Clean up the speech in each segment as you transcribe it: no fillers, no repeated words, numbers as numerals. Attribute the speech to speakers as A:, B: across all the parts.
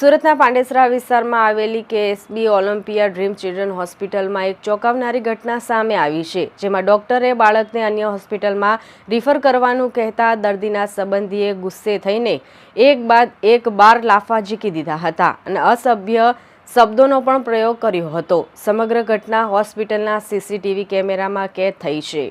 A: સુરતના પાંડેસરા વિસ્તારમાં આવેલી KSB ઓલિમ્પિયા ડ્રીમ ચિલ્ડ્રન હોસ્પિટલમાં એક ચોંકાવનારી ઘટના સામે આવી છે, જેમાં ડોક્ટરે બાળકને અન્ય હોસ્પિટલમાં રિફર કરવાનું કહેતા દર્દીના સંબંધીએ ગુસ્સે થઈને એક બાદ એક બાર લાફા ઝીકી દીધા હતા અને અસભ્ય શબ્દોનો પણ પ્રયોગ કર્યો હતો। સમગ્ર ઘટના હોસ્પિટલના CCTV કેમેરામાં કેદ થઈ છે।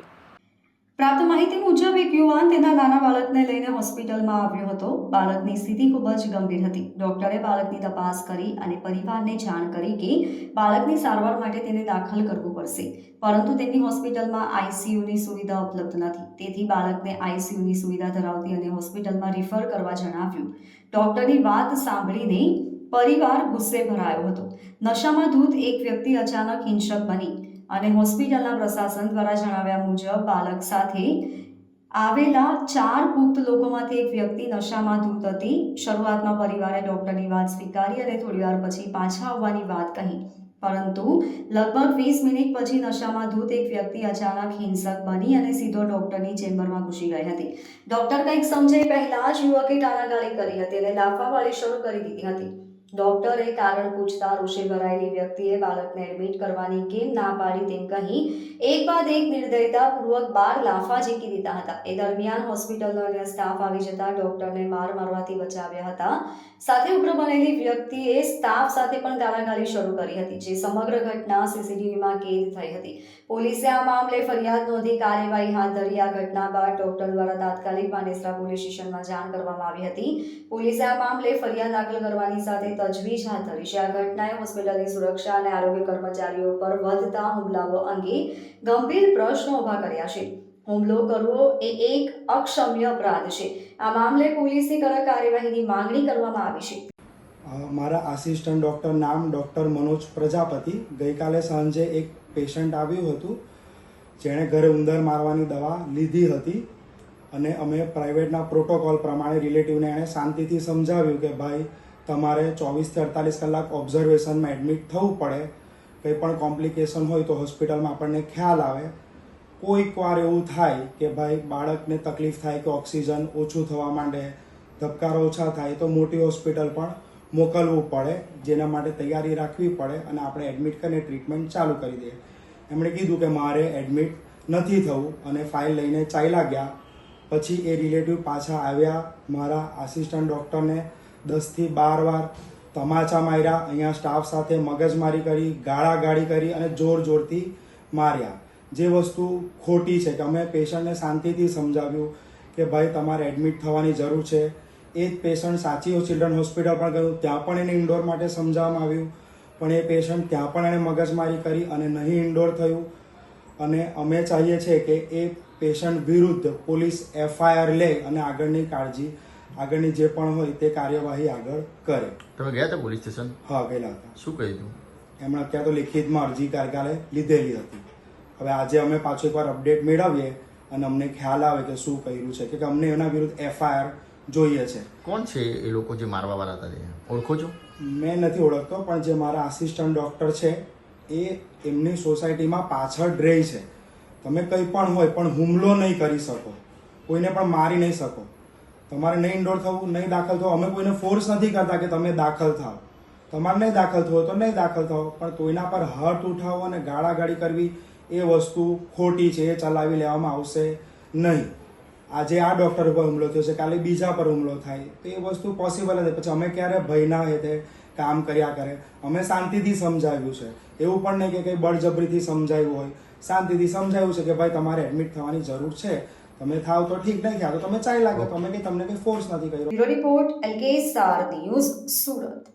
B: પ્રાપ્ત માહિતી મુજબ એક યુવાન તેના નાના બાળકને લઈને હોસ્પિટલમાં આવ્યો હતો। બાળકની સ્થિતિ ખૂબ જ ગંભીર હતી। ડોક્ટરે બાળકની તપાસ કરી અને પરિવારને જાણ કરી કે બાળકની સારવાર માટે તેને દાખલ કરવું પડશે, પરંતુ તેમની હોસ્પિટલમાં ICUની સુવિધા ઉપલબ્ધ નથી, તેથી બાળકને ICUની સુવિધા ધરાવતી અન્ય હોસ્પિટલમાં રિફર કરવા જણાવ્યું। ડોક્ટરની વાત સાંભળીને પરિવાર ગુસ્સે ભરાયો હતો। નશામાં ધૂત એક વ્યક્તિ અચાનક હિંસક બની અને હોસ્પિટલના પ્રશાસન દ્વારા જણાવ્યા મુજબ બાળક સાથે આવેલા 4 પુખ્ત લોકોમાંથી એક વ્યક્તિ નશામાં ધૂત હતી। શરૂઆતમાં પરિવારે ડોક્ટરની વાત સ્વીકારી અને થોડીવાર પછી પાછા આવવાની વાત કહી, પરંતુ લગભગ 20 મિનિટ પછી નશામાં ધૂત એક વ્યક્તિ અચાનક હિંસક બની અને સીધો ડોક્ટરની ચેમ્બરમાં ઘૂસી ગઈ હતી। ડોક્ટર કંઈક સમજે પહેલા જ યુવકે ટાણાગાળી કરી હતી અને લાફાવાળી શરૂ કરી દીધી હતી। ડોક્ટરે કારણ પૂછતા રોષે ભરાયેલી વ્યક્તિએ બાળકને એડમિટ કરવાની કેમ ના પાડી તેમ કહી એક બાદ એક નિર્દયતાપૂર્વક 12 લાફા ઝીકી દીધા હતા। એ દરમિયાન હોસ્પિટલનો અન્ય સ્ટાફ આવી જતા ડોક્ટરને માર મારવાથી બચાવ્યા હતા। સાથે ઉગ્ર બનેલી વ્યક્તિએ સ્ટાફ સાથે પણ ગાળાગાળી શરૂ કરી હતી, જે સમગ્ર ઘટના CCTVમાં કેદ થઈ હતી। પોલીસે આ મામલે ફરિયાદ નોંધી કાર્યવાહી હાથ ધરી। આ ઘટના બાદ ડોક્ટર દ્વારા તાત્કાલિક પાંડેસરા પોલીસ સ્ટેશનમાં જાણ કરવામાં આવી હતી। પોલીસે આ મામલે ફરિયાદ દાખલ કરવાની સાથે તજવીજ હાથ ધરી છે। આ ઘટનાએ હોસ્પિટલની સુરક્ષા અને આરોગ્ય કર્મચારીઓ પર વધતા હુમલાઓ અંગે ગંભીર પ્રશ્નો ઊભા કર્યા છે। હુમલો કરવો એ એક અક્ષમ્ય અપરાધ છે। આ મામલે પોલીસની કડક કાર્યવાહીની માંગણી કરવામાં આવી છે।
C: મારા આસિસ્ટન્ટ ડૉક્ટર નામ ડૉક્ટર મનોજ પ્રજાપતિ। ગઈકાલે સાંજે એક પેશન્ટ આવ્યું હતું, જેણે ઘરે ઉંદર મારવાની દવા લીધી હતી અને અમે પ્રાઇવેટના પ્રોટોકોલ પ્રમાણે રિલેટિવને એણે શાંતિથી સમજાવ્યું કે ભાઈ તમારે 24 થી 48 કલાક ઓબ્ઝર્વેશનમાં એડમિટ થવું પડે। કંઈ પણ કોમ્પ્લિકેશન હોય તો હોસ્પિટલમાં આપણને ખ્યાલ આવે। કોઈક વાર એવું થાય કે ભાઈ બાળકને તકલીફ થાય કે ઓક્સિજન ઓછું થવા માંડે, ધબકારા ઓછા થાય તો મોટી હોસ્પિટલ પણ મોકલવું પડે, જેના માટે તૈયારી રાખવી પડે અને આપણે એડમિટ કરીને ટ્રીટમેન્ટ ચાલુ કરી દઈએ। એમણે કીધું કે મારે એડમિટ નથી થવું અને ફાઇલ લઈને ચાલ્યા ગયા। પછી એ રિલેટિવ પાછા આવ્યા, મારા આસિસ્ટન્ટ ડૉક્ટરને 10 થી 12 વાર તમાચા માર્યા, અહીંયા સ્ટાફ સાથે મગજમારી કરી, ગાળાગાળી કરી અને જોરથી માર્યા, જે વસ્તુ ખોટી છે। કે અમે પેશન્ટને શાંતિથી સમજાવ્યું કે ભાઈ તમારે એડમિટ થવાની જરૂર છે। એ જ પેશન્ટ સાચી ચિલ્ડ્રન હોસ્પિટલ પણ ગયું, ત્યાં પણ એને ઇન્ડોર માટે સમજાવવામાં આવ્યું, પણ એ પેશન્ટ ત્યાં પણ એને મગજમારી કરી અને નહીં ઇન્ડોર થયું। અને અમે ચાહીએ છીએ કે એ પેશન્ટ વિરુદ્ધ પોલીસ FIR લે અને આગળની જે પણ હોય તે કાર્યવાહી આગળ કરે।
D: તમે ગયા હતા પોલીસ સ્ટેશન?
C: હા, ગયેલા હતા।
D: શું કહ્યું?
C: એમણે અત્યારે તો લિખિતમાં અરજી કાલે લીધેલી હતી। હવે આજે અમે પાછો એકવાર અપડેટ મેળવીએ અને અમને ખ્યાલ આવે કે શું કર્યું છે, કે અમને એના વિરુદ્ધ FIR જોઈએ છે।
D: કોણ છે એ લોકો જે મારવા વાળા હતા? ઓળખો છો?
C: મેં નથી ઓળખતો, પણ જે મારા આસિસ્ટન્ટ ડૉક્ટર છે એ એમની સોસાયટીમાં પાછળ રહે છે। તમે કંઈ પણ હોય પણ હુમલો નહીં કરી શકો, કોઈને પણ મારી નહીં શકો। તમારે નહીં ઇન્ડોર થવું, નહીં દાખલ થવું, અમે કોઈને ફોર્સ નથી કરતા કે તમે દાખલ થાઓ। તમારે નહીં દાખલ થવું તો નહીં દાખલ થાઓ, પણ કોઈના પર હાથ ઉઠાવવો અને ગાળાગાળી કરવી એ વસ્તુ ખોટી છે, એ ચલાવી લેવામાં આવશે નહીં। આજે આ ડૉક્ટર ઉપર હુમલો થયો છે, કાલે બીજા પર હુમલો થાય તો એ વસ્તુ પોસિબલ નથી। પછી અમે ક્યારે ભયના હેતે કામ કર્યા કરે? અમે શાંતિથી સમજાવ્યું છે, એવું પણ નહીં કે કંઈ બળજબરીથી સમજાવ્યું હોય। શાંતિથી સમજાવ્યું છે કે ભાઈ તમારે એડમિટ થવાની જરૂર છે, તમે થાવ તો ઠીક, નહીં થાવ તો તમે ચાલ્યા ગયો, તમે કંઈ તમને કંઈ ફોર્સ નથી કર્યો।
B: Bureau report LK Star news, Surat.